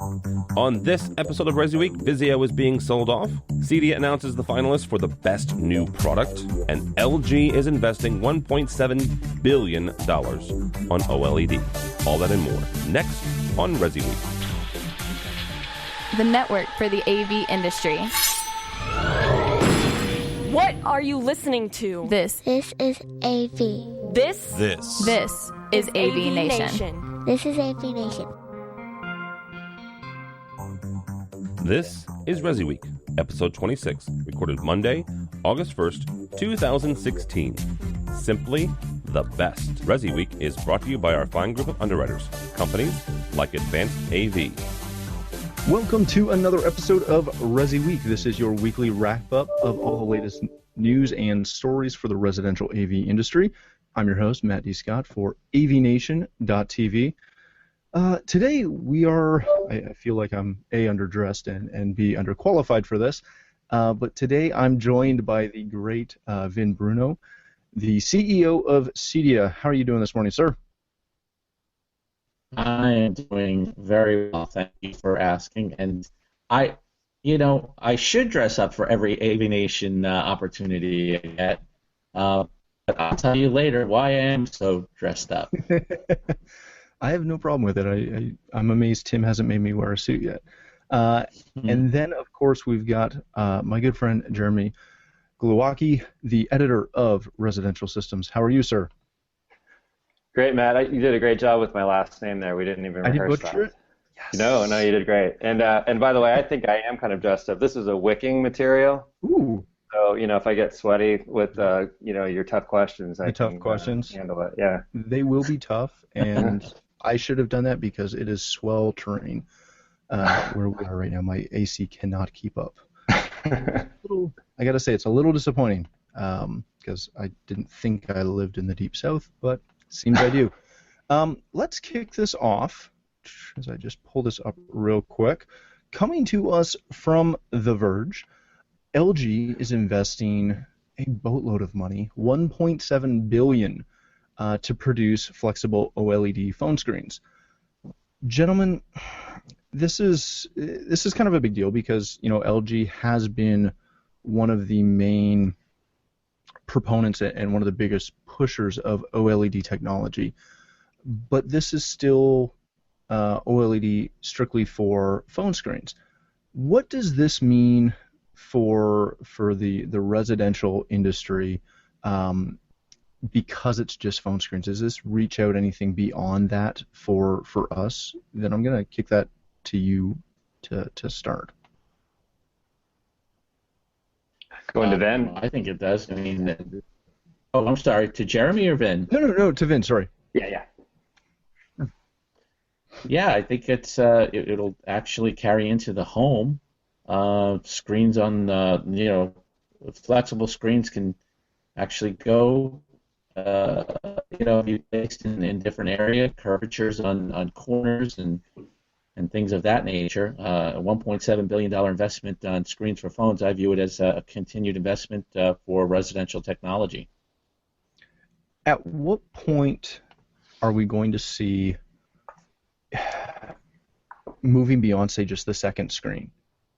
On this episode of Resi Week, Vizio is being sold off, Cedia announces the finalists for the best new product, and LG is investing $1.7 billion on OLED. All that and more, next on Resi Week. The network for the AV industry. What are you listening to? This is AV. This is AVNation. This is AVNation. This is Resi Week, episode 26, recorded Monday, August 1st, 2016. Simply the best. Resi Week is brought to you by our fine group of underwriters, companies like Advanced AV. Welcome to another episode of Resi Week. This is your weekly wrap-up of all the latest news and stories for the residential AV industry. I'm your host, Matt D. Scott, for AVNation.tv. Today we are, I feel like I'm A, underdressed and B, underqualified for this, but today I'm joined by the great Vin Bruno, the CEO of Cedia. How are you doing this morning, sir? I am doing very well, thank you for asking, and I should dress up for every AVNation opportunity I get, but I'll tell you later why I am so dressed up. I have no problem with it. I'm amazed Tim hasn't made me wear a suit yet. And then, of course, we've got my good friend Jeremy Glowacki, the editor of Residential Systems. How are you, sir? Great, Matt. You did a great job with my last name there. We didn't even rehearse that. I didn't butcher it? Yes. No, you did great. And by the way, I think I am kind of dressed up. This is a wicking material. Ooh. So, if I get sweaty with, your tough questions, I can handle it. Yeah. They will be tough, and I should have done that because it is sweltering where we are right now. My AC cannot keep up. I got to say, it's a little disappointing because I didn't think I lived in the Deep South, but seems I do. Let's kick this off as I just pull this up real quick. Coming to us from The Verge, LG is investing a boatload of money, $1.7 billion, to produce flexible OLED phone screens. Gentlemen, this is kind of a big deal because LG has been one of the main proponents and one of the biggest pushers of OLED technology, but this is still OLED strictly for phone screens. What does this mean for the residential industry? Because it's just phone screens, does this reach out anything beyond that for us? Then I'm going to kick that to you to start. Going to Vin? I think it does. I mean, I'm sorry, to Jeremy or Vin? No, to Vin, sorry. Yeah. Yeah, I think it'll actually carry into the home. Screens on, flexible screens can actually go, be placed in different area, curvatures on corners and things of that nature. A $1.7 billion investment on screens for phones, I view it as a continued investment for residential technology. At what point are we going to see moving beyond, say, just the second screen?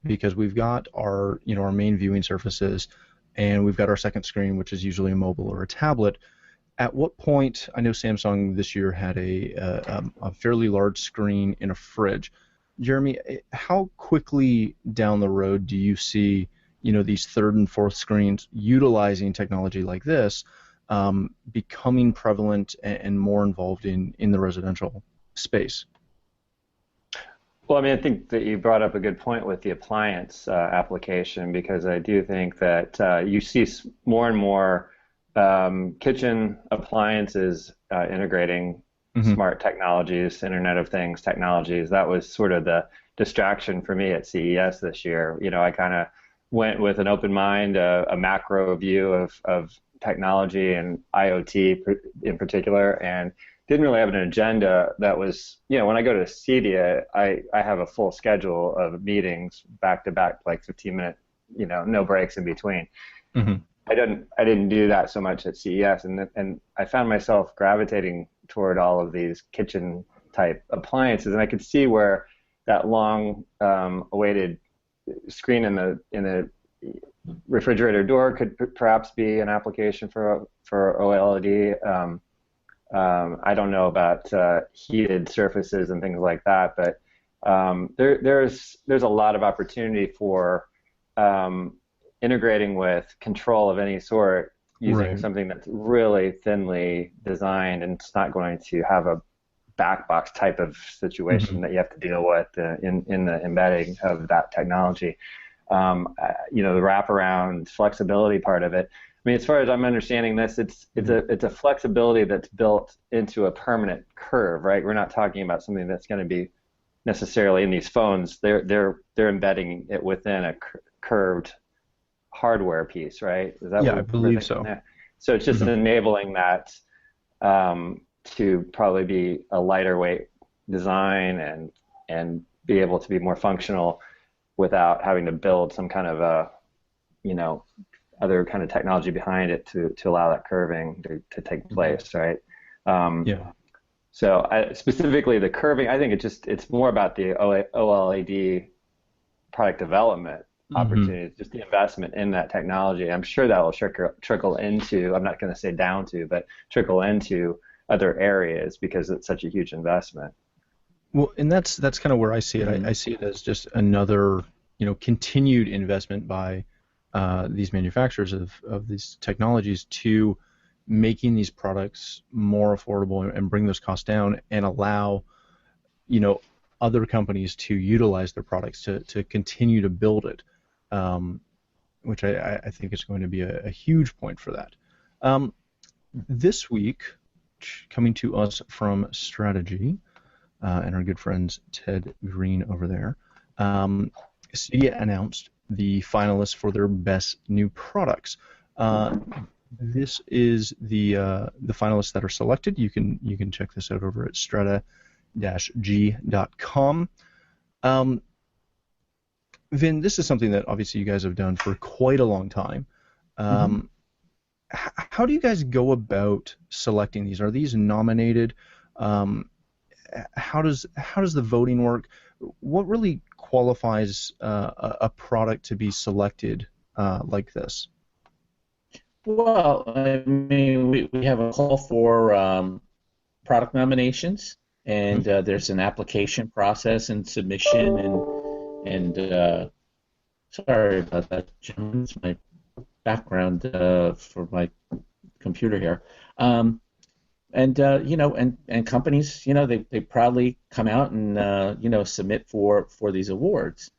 Because we've got our main viewing surfaces, and we've got our second screen, which is usually a mobile or a tablet. At what point, I know Samsung this year had a fairly large screen in a fridge. Jeremy, how quickly down the road do you see these third and fourth screens utilizing technology like this becoming prevalent and more involved in the residential space? Well, I think that you brought up a good point with the appliance application, because I do think that you see more and more kitchen appliances integrating smart technologies, Internet of Things technologies. That was sort of the distraction for me at CES this year. I kind of went with an open mind, a macro view of technology and IoT in particular, and didn't really have an agenda that was, when I go to Cedia, I have a full schedule of meetings back to back, like 15-minute, no breaks in between. Mm-hmm. I didn't do that so much at CES, and I found myself gravitating toward all of these kitchen type appliances, and I could see where that long awaited screen in the refrigerator door could perhaps be an application for OLED. I don't know about heated surfaces and things like that, but there's a lot of opportunity for integrating with control of any sort using something that's really thinly designed, and it's not going to have a back box type of situation that you have to deal with in the embedding of that technology. The wraparound flexibility part of it. I mean, as far as I'm understanding this, it's a flexibility that's built into a permanent curve, right? We're not talking about something that's going to be necessarily in these phones. They're embedding it within a curved hardware piece, right? Is that I believe so. There? So it's just enabling that to probably be a lighter weight design and be able to be more functional without having to build some kind of other kind of technology behind it to allow that curving to take place, right? So specifically the curving, I think it's more about the OLED product development opportunities, just the investment in that technology. I'm sure that will trickle into, I'm not going to say down to, but trickle into other areas because it's such a huge investment. Well, and that's kind of where I see it. I see it as just another, continued investment by these manufacturers of these technologies to making these products more affordable and bring those costs down and allow, other companies to utilize their products to continue to build it, which I think is going to be a huge point for that. This week, coming to us from Strategy, and our good friends Ted Green over there, Cydia announced the finalists for their best new products. This is the finalists that are selected. You can check this out over at strata-g.com. Vin, this is something that obviously you guys have done for quite a long time. How do you guys go about selecting these? Are these nominated? How does the voting work? What really qualifies a product to be selected like this? Well, I mean, we have a call for product nominations, and there's an application process and submission, and sorry about that, gentlemen. It's my background for my computer here. And companies, they proudly come out and submit for these awards,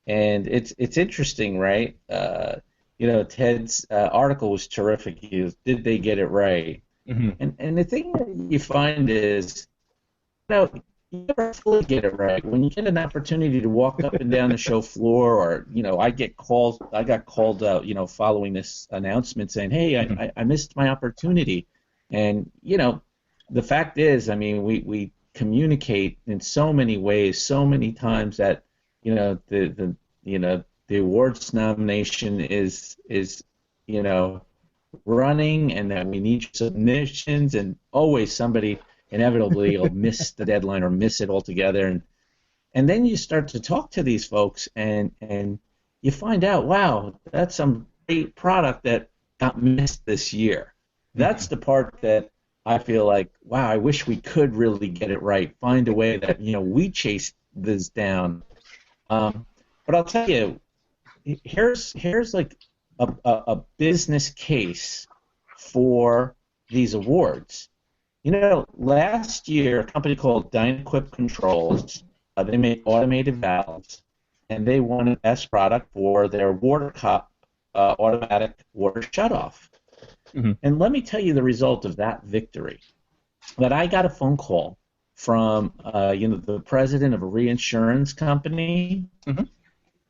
and it's interesting, right? Ted's article was terrific. Did they get it right? And the thing that you find is, you never fully get it right. When you get an opportunity to walk up and down the show floor, or I got called out, following this announcement saying, "Hey, I missed my opportunity," and the fact is, I mean, we communicate in so many ways, so many times that the awards nomination is running, and that we need submissions, and always somebody inevitably will miss the deadline or miss it altogether, and then you start to talk to these folks, and you find out, wow, that's some great product that got missed this year. That's the part that I feel like, wow, I wish we could really get it right, find a way that we chase this down. But I'll tell you, here's like a business case for these awards. Last year, a company called Dynaquip Controls, they made automated valves, and they won a best product for their water cup automatic water shutoff. And let me tell you the result of that victory. That I got a phone call from the president of a reinsurance company,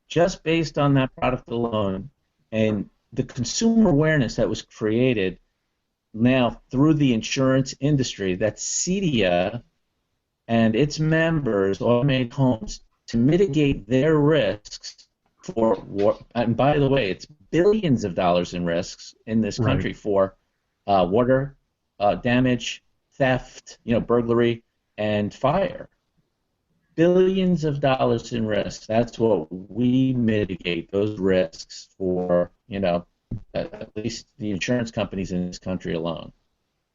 just based on that product alone, and the consumer awareness that was created now through the insurance industry, that Cydia and its members automate homes to mitigate their risks for war. And by the way, it's billions of dollars in risks in this country for water damage, theft, burglary, and fire. billions of dollars in risk. That's what we mitigate, those risks for, at least the insurance companies in this country alone.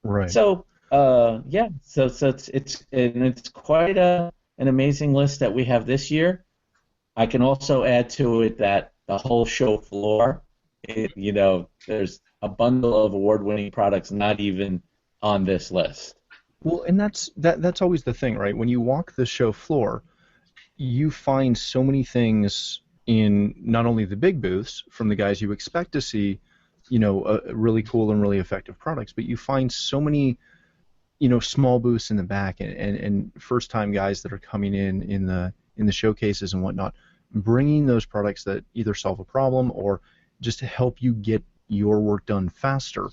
Right. So, so it's quite an amazing list that we have this year. I can also add to it that the whole show floor, there's a bundle of award-winning products not even on this list. Well, and that's always the thing, right? When you walk the show floor, you find so many things in not only the big booths from the guys you expect to see, really cool and really effective products, but you find so many, small booths in the back and first-time guys that are coming in the showcases and whatnot, bringing those products that either solve a problem or just to help you get your work done faster.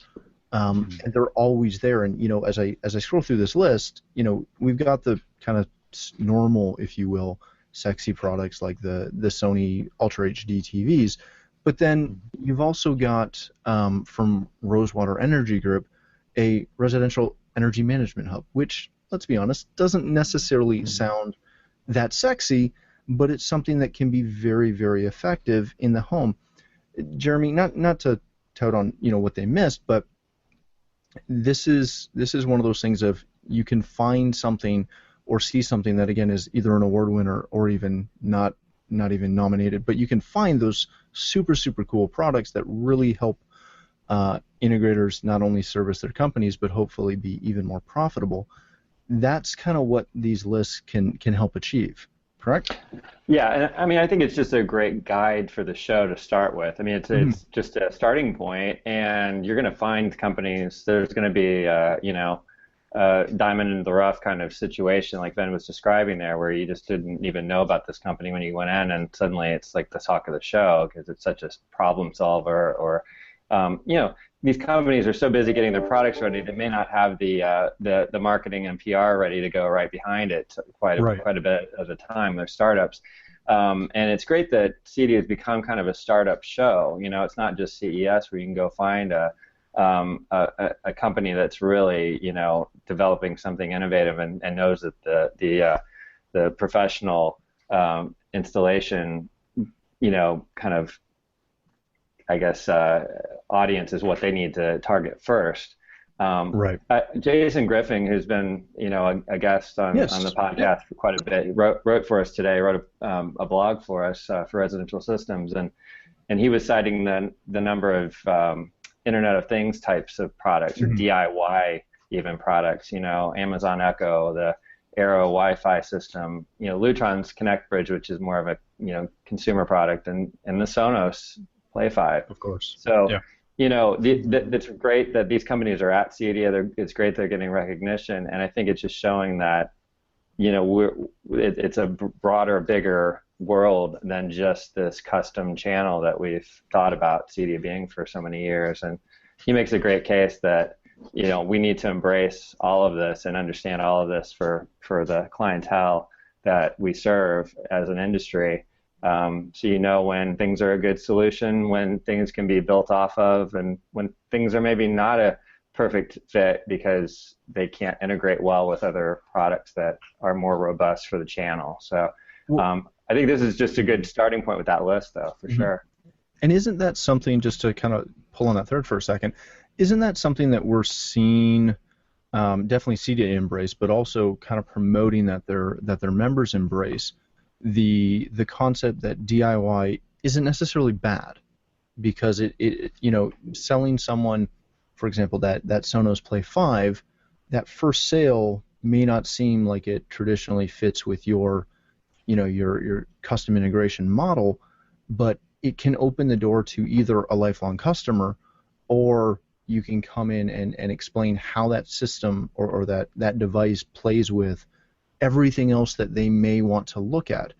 And they're always there. And as I scroll through this list, we've got the kind of normal, if you will, sexy products like the Sony Ultra HD TVs, but then you've also got from Rosewater Energy Group a residential energy management hub, which, let's be honest, doesn't necessarily sound that sexy, but it's something that can be very, very effective in the home. Jeremy, not to tout on what they missed, but this is one of those things of you can find something or see something that again is either an award winner or even not even nominated, but you can find those super cool products that really help integrators not only service their companies but hopefully be even more profitable. That's kind of what these lists can help achieve. Correct? Yeah, and I mean, I think it's just a great guide for the show to start with. I mean, it's just a starting point, and you're going to find companies. There's going to be, diamond in the rough kind of situation like Ben was describing there, where you just didn't even know about this company when you went in, and suddenly it's like the talk of the show because it's such a problem solver. Or, these companies are so busy getting their products ready, they may not have the marketing and PR ready to go right behind it quite a bit at a time. They're startups, and it's great that CEDIA has become kind of a startup show. It's not just CES where you can go find a company that's really developing something innovative and knows that the professional installation kind of, I guess, audience is what they need to target first. Right. Jason Griffin, who's been a guest on the podcast for quite a bit, wrote for us today. Wrote a blog for us for Residential Systems, and he was citing the number of Internet of Things types of products or DIY even products. Amazon Echo, the Arrow Wi-Fi system, Lutron's Connect Bridge, which is more of a consumer product, and the Sonos Play 5. Of course. So, it's great that these companies are at CEDIA. It's great they're getting recognition, and I think it's just showing that, it's a broader, bigger world than just this custom channel that we've thought about CEDIA being for so many years. And he makes a great case that, we need to embrace all of this and understand all of this for the clientele that we serve as an industry. So when things are a good solution, when things can be built off of, and when things are maybe not a perfect fit because they can't integrate well with other products that are more robust for the channel. So I think this is just a good starting point with that list, though, for sure. And isn't that something, just to kind of pull on that thread for a second, isn't that something that we're seeing definitely CEDIA embrace, but also kind of promoting that their members embrace? The concept that DIY isn't necessarily bad, because it selling someone, for example, that Sonos Play 5, that first sale may not seem like it traditionally fits with your custom integration model, but it can open the door to either a lifelong customer, or you can come in and explain how that system or that device plays with everything else that they may want to look at.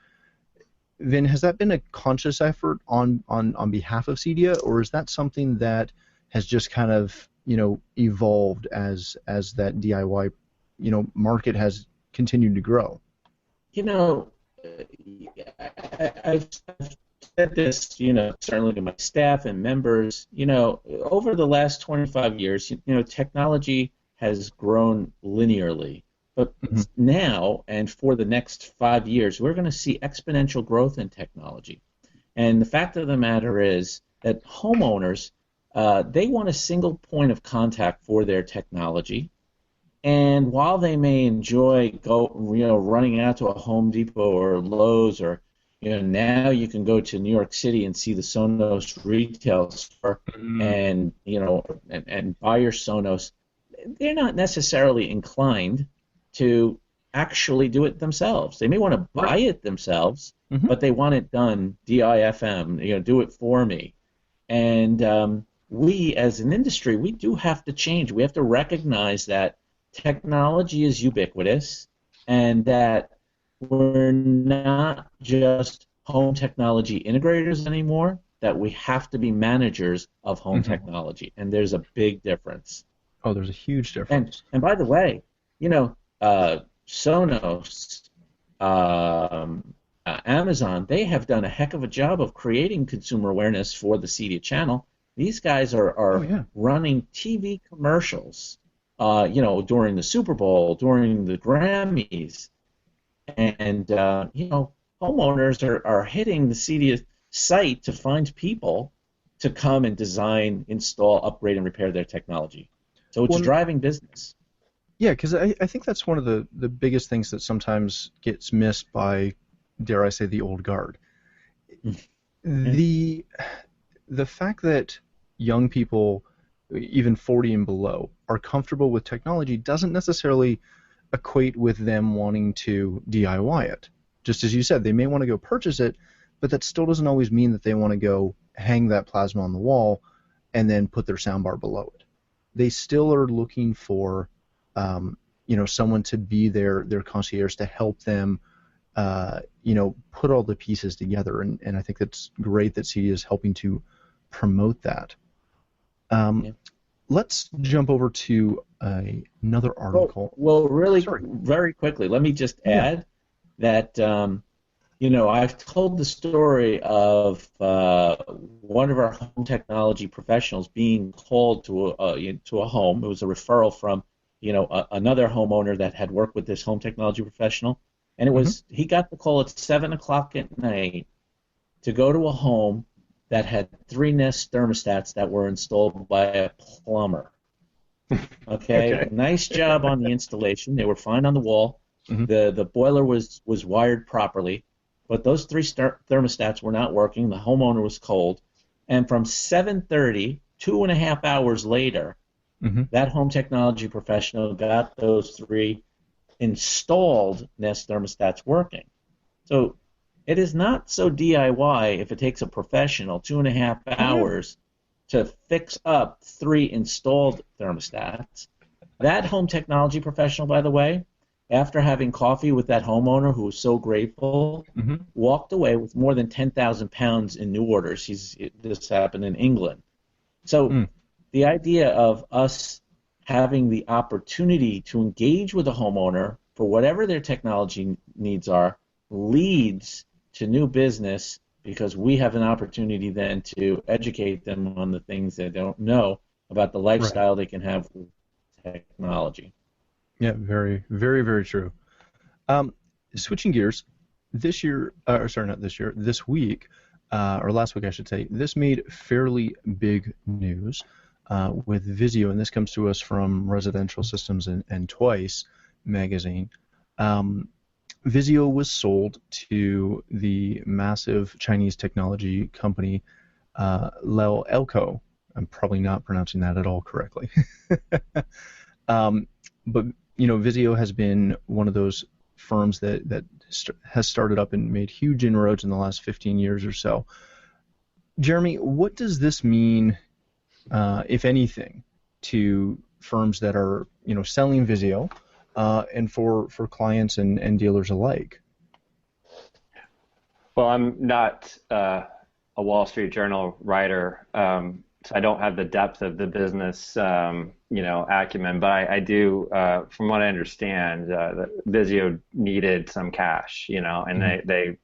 Then has that been a conscious effort on behalf of CEDIA, or is that something that has just kind of evolved as that DIY market has continued to grow? I've said this, certainly to my staff and members, over the last 25 years, technology has grown linearly, But now and for the next 5 years, we're going to see exponential growth in technology. And the fact of the matter is that homeowners, they want a single point of contact for their technology. And while they may enjoy running out to a Home Depot or Lowe's, or now you can go to New York City and see the Sonos retail store and buy your Sonos, they're not necessarily inclined to actually do it themselves. They may want to buy it themselves, but they want it done DIFM, do it for me. And we, as an industry, we do have to change. We have to recognize that technology is ubiquitous and that we're not just home technology integrators anymore, that we have to be managers of home technology. And there's a big difference. Oh, there's a huge difference. And by the way, Sonos, Amazon, they have done a heck of a job of creating consumer awareness for the Cedia channel. These guys are running TV commercials, during the Super Bowl, during the Grammys, and homeowners are hitting the Cedia site to find people to come and design, install, upgrade, and repair their technology. So it's driving business. Yeah, because I think that's one of the biggest things that sometimes gets missed by, dare I say, the old guard. The fact that young people, even 40 and below, are comfortable with technology doesn't necessarily equate with them wanting to DIY it. Just as you said, they may want to go purchase it, but that still doesn't always mean that they want to go hang that plasma on the wall and then put their soundbar below it. They still are looking for someone to be their concierge to help them put all the pieces together, and I think that's great that Cedia is helping to promote that. Let's jump over to another article. Well, really, very quickly, let me just add that I've told the story of one of our home technology professionals being called to a home. It was a referral from another homeowner that had worked with this home technology professional, and it was he got the call at 7 o'clock at night to go to a home that had 3 Nest thermostats that were installed by a plumber. Okay. Nice job on the installation. They were fine on the wall. The boiler was wired properly, but those 3 thermostats were not working. The homeowner was cold, and from 7:30, 2.5 hours later, that home technology professional got those 3 installed Nest thermostats working. So it is not so DIY if it takes a professional 2.5 hours to fix up 3 installed thermostats. That home technology professional, by the way, after having coffee with that homeowner who was so grateful, walked away with more than 10,000 pounds in new orders. This happened in England. So the idea of us having the opportunity to engage with a homeowner for whatever their technology needs are leads to new business, because we have an opportunity then to educate them on the things they don't know about the lifestyle they can have with technology. Yeah, very, very, very true. Switching gears, this week, or last week I should say, this made fairly big news with Vizio, and this comes to us from Residential Systems and Twice magazine. Vizio was sold to the massive Chinese technology company Elco. I'm probably not pronouncing that at all correctly. But Vizio has been one of those firms that has started up and made huge inroads in the last 15 years or so. Jeremy, what does this mean, if anything, to firms that are selling Vizio, and for clients and dealers alike? Well, I'm not a Wall Street Journal writer, so I don't have the depth of the business, acumen. But I do, from what I understand, that Vizio needed some cash, and they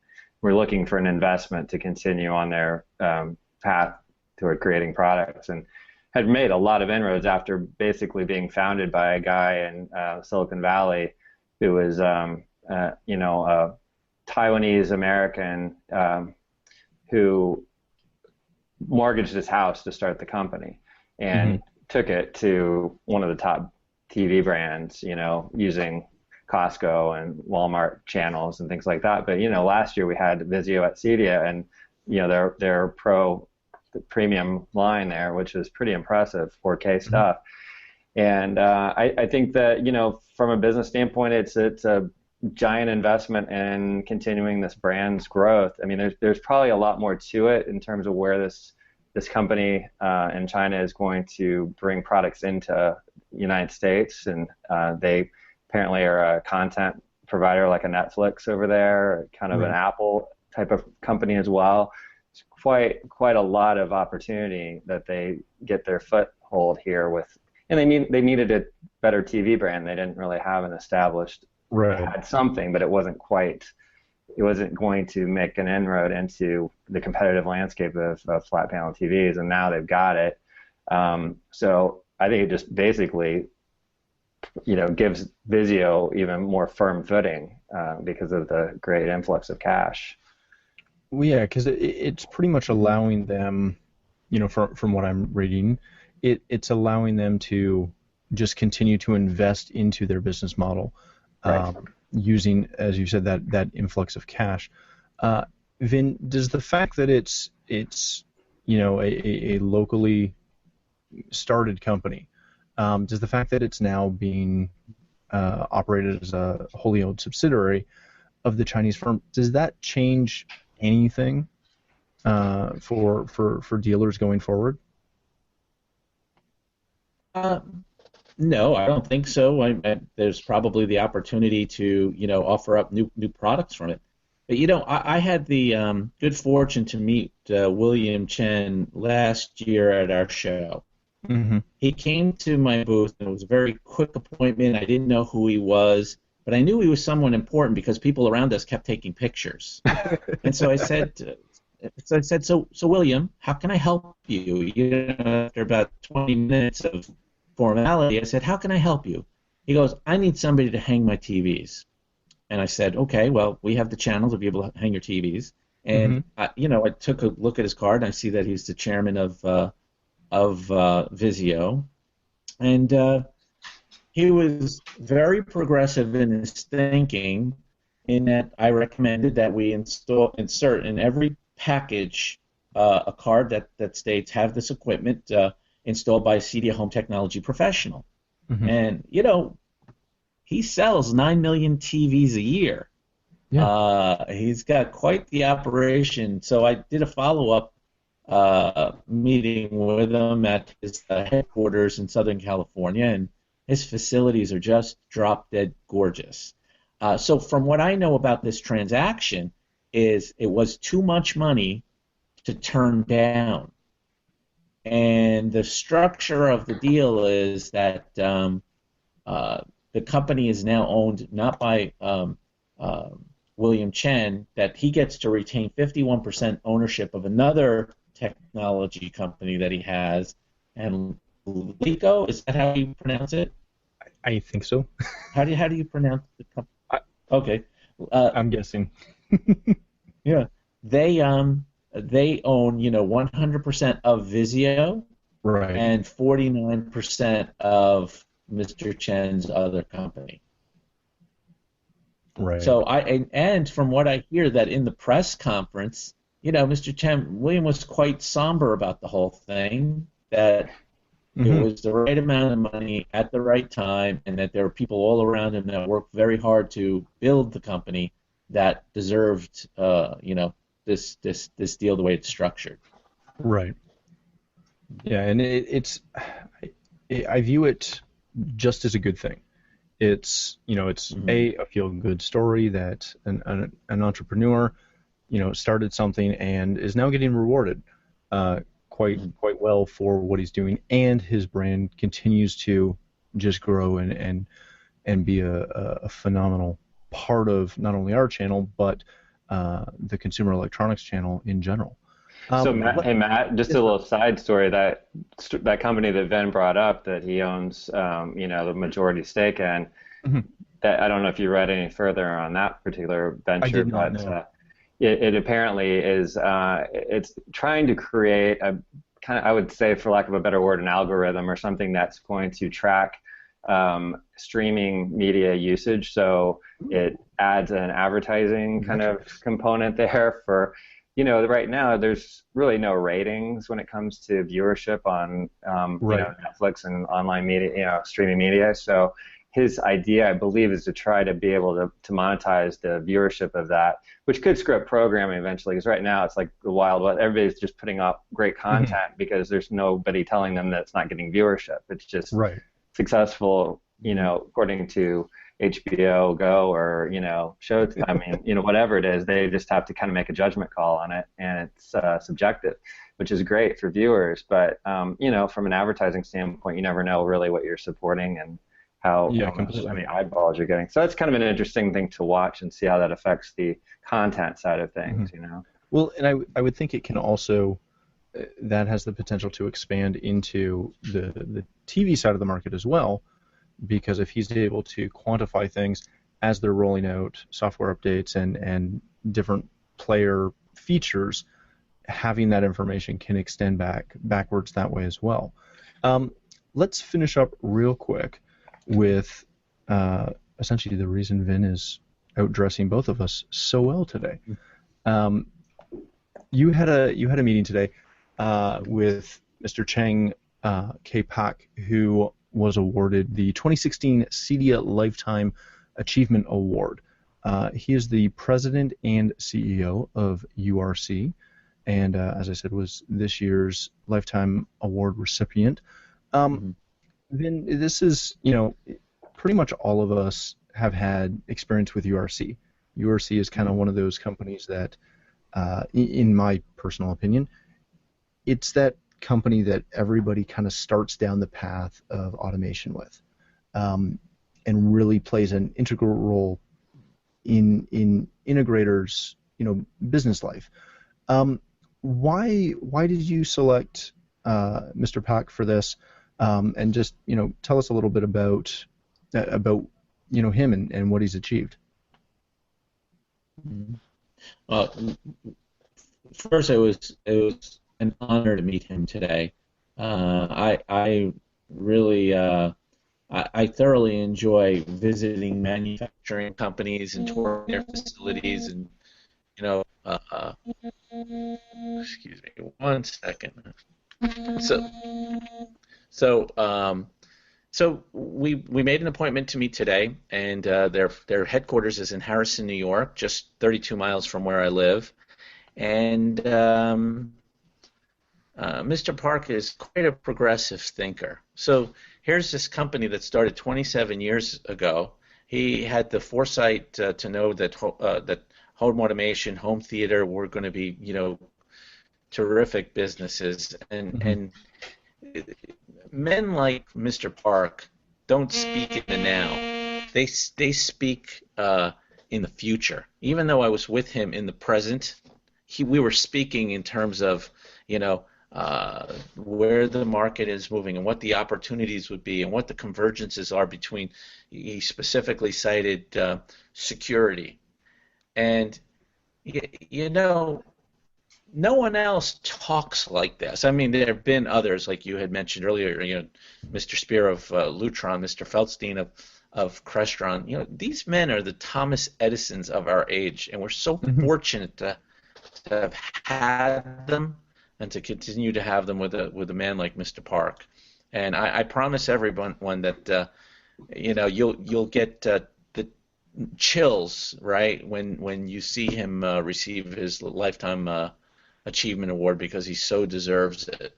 were looking for an investment to continue on their path toward creating products, and had made a lot of inroads after basically being founded by a guy in Silicon Valley who was a Taiwanese American who mortgaged his house to start the company and took it to one of the top TV brands, using Costco and Walmart channels and things like that. But last year we had Vizio at Cedia, and their premium line there, which is pretty impressive, 4K stuff. And I think that from a business standpoint, it's a giant investment in continuing this brand's growth. I mean, there's probably a lot more to it in terms of where this company in China is going to bring products into the United States, and they apparently are a content provider like a Netflix over there, kind of an Apple type of company as well. It's quite a lot of opportunity that they get their foothold here with, and they needed a better TV brand. They didn't really have an established. They had something, but it wasn't going to make an inroad into the competitive landscape of flat panel TVs, and now they've got it. So I think it just basically, gives Vizio even more firm footing because of the great influx of cash. Well, yeah, because it's pretty much allowing them, from what I'm reading, it's allowing them to just continue to invest into their business model. Using, as you said, that influx of cash. Vin, does the fact that it's a locally started company, does the fact that it's now being operated as a wholly owned subsidiary of the Chinese firm, does that change anything for dealers going forward? No, I don't think so. There's probably the opportunity to, offer up new products from it. But I had the good fortune to meet William Chen last year at our show. He came to my booth, and it was a very quick appointment. I didn't know who he was, but I knew he was someone important because people around us kept taking pictures. And so I said, so William, how can I help you? After about 20 minutes of formality, I said, how can I help you? He goes, I need somebody to hang my TVs. And I said, okay, well, we have the channel to be able to hang your TVs. And I took a look at his card, and I see that he's the chairman of Vizio, and he was very progressive in his thinking, in that I recommended that we insert in every package a card that states have this equipment installed by a Cedia home technology professional. And, he sells 9 million TVs a year. He's got quite the operation. So I did a follow-up meeting with him at his headquarters in Southern California, and his facilities are just drop-dead gorgeous. So from what I know about this transaction is it was too much money to turn down. And the structure of the deal is that the company is now owned not by William Chen, that he gets to retain 51% ownership of another technology company that he has, and Lico, is that how you pronounce it? I think so. How do you pronounce the company? Okay. I'm guessing. Yeah. They own 100% of Vizio, right, and 49% of Mr. Chen's other company. Right. So and from what I hear, that in the press conference, Mr. Chen, William was quite somber about the whole thing, that it was the right amount of money at the right time, and that there were people all around him that worked very hard to build the company that deserved, this deal the way it's structured. Right. Yeah, and I view it just as a good thing. It's a feel-good story that an entrepreneur started something and is now getting rewarded quite well for what he's doing, and his brand continues to just grow and be a phenomenal part of not only our channel but the consumer electronics channel in general. So Matt, just a little side story, that company that Vin brought up that he owns, the majority stake in, I don't know if you read any further on that particular venture, I did not but know. it apparently is it's trying to create a kind of, I would say, for lack of a better word, an algorithm or something that's going to track streaming media usage. So it adds an advertising kind of component there for, right now there's really no ratings when it comes to viewership on Netflix and online media, streaming media. So his idea, I believe, is to try to be able to monetize the viewership of that, which could screw up programming eventually, because right now it's like the Wild West. Everybody's just putting up great content because there's nobody telling them that it's not getting viewership. It's just successful, according to HBO Go or, Showtime, I mean, whatever it is, they just have to kind of make a judgment call on it, and it's subjective, which is great for viewers. But, from an advertising standpoint, you never know really what you're supporting and how many eyeballs you're getting. So that's kind of an interesting thing to watch and see how that affects the content side of things, Well, and I would think it can also, that has the potential to expand into the TV side of the market as well, because if he's able to quantify things as they're rolling out software updates and different player features, having that information can extend backwards that way as well. Let's finish up real quick with essentially the reason Vin is outdressing both of us so well today. You had a meeting today with Mr. Cheng K. Pak, who was awarded the 2016 CEDIA Lifetime Achievement Award. He is the president and CEO of URC, and as I said, was this year's Lifetime Award recipient. Then this is, pretty much all of us have had experience with URC. URC is kind of one of those companies that, in my personal opinion, it's that company that everybody kind of starts down the path of automation with, and really plays an integral role in integrators' business life. Why did you select Mr. Pak for this? And just tell us a little bit about him and what he's achieved. First, it was an honor to meet him today. I really I thoroughly enjoy visiting manufacturing companies and touring their facilities, and excuse me one second. So we made an appointment to meet today, and their headquarters is in Harrison, New York, just 32 miles from where I live. And Mr. Park is quite a progressive thinker. So here's this company that started 27 years ago. He had the foresight to know that that home automation, home theater were going to be, terrific businesses, and men like Mr. Park don't speak in the now. They speak in the future. Even though I was with him in the present, we were speaking in terms of where the market is moving and what the opportunities would be and what the convergences are between. He specifically cited security, and no one else talks like this. I mean, there have been others, like you had mentioned earlier, Mr. Spear of Lutron, Mr. Feldstein of Crestron. These men are the Thomas Edisons of our age, and we're so fortunate to have had them and to continue to have them with a man like Mr. Park. And I promise everyone that you'll get the chills, right, when you see him receive his Lifetime Achievement Award, because he so deserves it.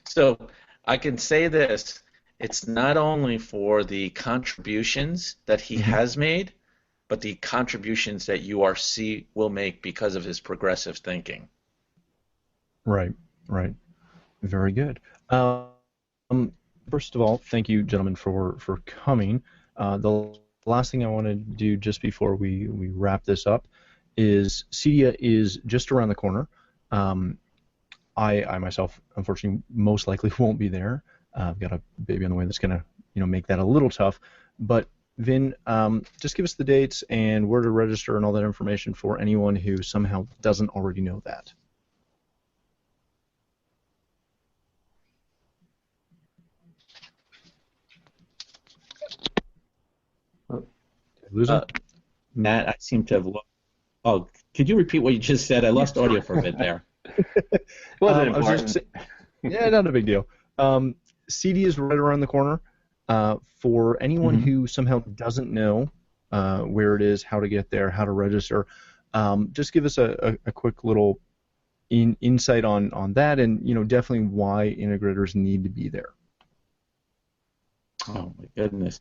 So I can say this: it's not only for the contributions that he has made, but the contributions that URC will make because of his progressive thinking. Right. Very good. First of all, thank you, gentlemen, for coming. The last thing I want to do just before we wrap this up is CEDIA is just around the corner. I myself, unfortunately, most likely won't be there. I've got a baby on the way that's going to make that a little tough. But Vin, just give us the dates and where to register and all that information for anyone who somehow doesn't already know that. Matt, I seem to have lost. Oh, could you repeat what you just said? I lost audio for a bit there. Wasn't important. Yeah, not a big deal. CD is right around the corner. For anyone who somehow doesn't know where it is, how to get there, how to register, just give us a quick little insight on that, and definitely why integrators need to be there. Oh my goodness!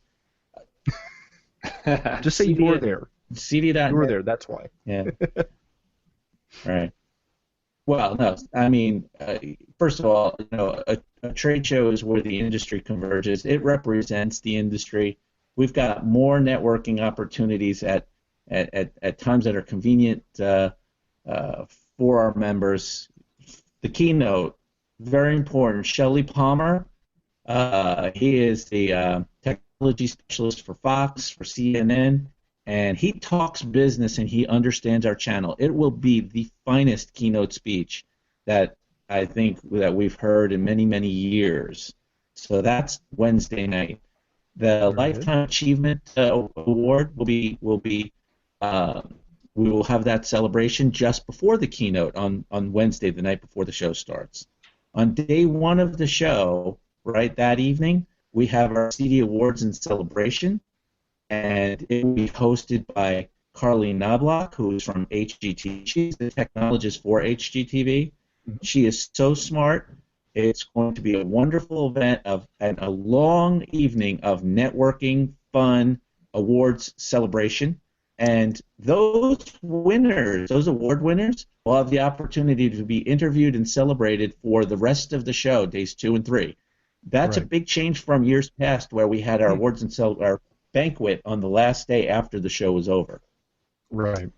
Just say you were there. CD.net. You were there. That's why. Yeah. Right. Well, no. I mean, first of all, a trade show is where the industry converges. It represents the industry. We've got more networking opportunities at times that are convenient for our members. The keynote, very important. Shelley Palmer, he is the technology specialist for Fox, for CNN, and he talks business and he understands our channel. It will be the finest keynote speech that I think that we've heard in many, many years. So that's Wednesday night. The Lifetime Achievement Award we will have that celebration just before the keynote on Wednesday, the night before the show starts. On day one of the show, right, that evening, we have our CD Awards and celebration, and it will be hosted by Carly Knobloch, who is from HGTV. She's the technologist for HGTV. She is so smart. It's going to be a wonderful event and a long evening of networking, fun, awards celebration. And those winners, those award winners, will have the opportunity to be interviewed and celebrated for the rest of the show, days 2 and 3. That's a big change from years past where we had our awards and our banquet on the last day after the show was over. Right.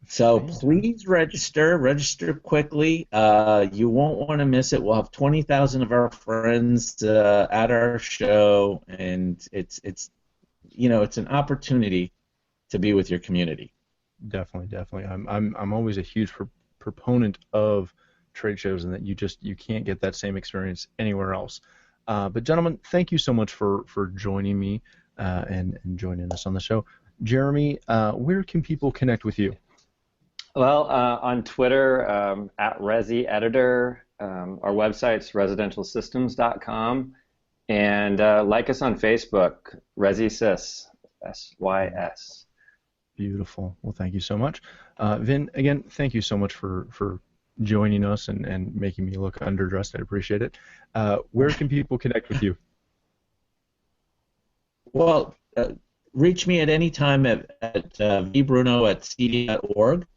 So please register quickly. You won't want to miss it. We'll have 20,000 of our friends at our show, and it's an opportunity to be with your community. Definitely. I'm always a huge proponent of trade shows, and that you can't get that same experience anywhere else. But gentlemen, thank you so much for joining me and joining us on the show. Jeremy, where can people connect with you? Well, on Twitter, at ResiEditor. Our website's residentialsystems.com. And like us on Facebook, ResiSys, SYS. Beautiful. Well, thank you so much. Vin, again, thank you so much for joining us and making me look underdressed. I appreciate it. Where can people connect with you? Well, reach me at any time at vbruno@cd.org.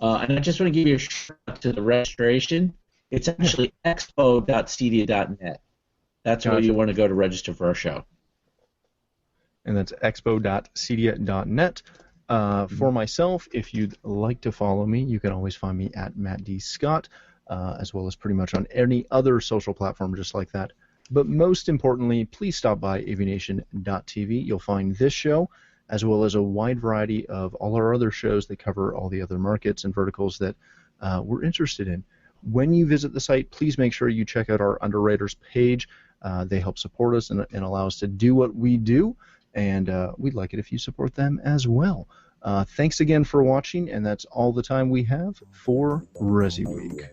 And I just want to give you a shout out to the registration. It's actually expo.cd.net. That's where you want to go to register for our show. And that's expo.cd.net. For myself, if you'd like to follow me, you can always find me at Matt D. Scott, as well as pretty much on any other social platform just like that. But most importantly, please stop by AVNation.tv. You'll find this show, as well as a wide variety of all our other shows that cover all the other markets and verticals that we're interested in. When you visit the site, please make sure you check out our Underwriters page. They help support us and allow us to do what we do, and we'd like it if you support them as well. Thanks again for watching, and that's all the time we have for ResiWeek.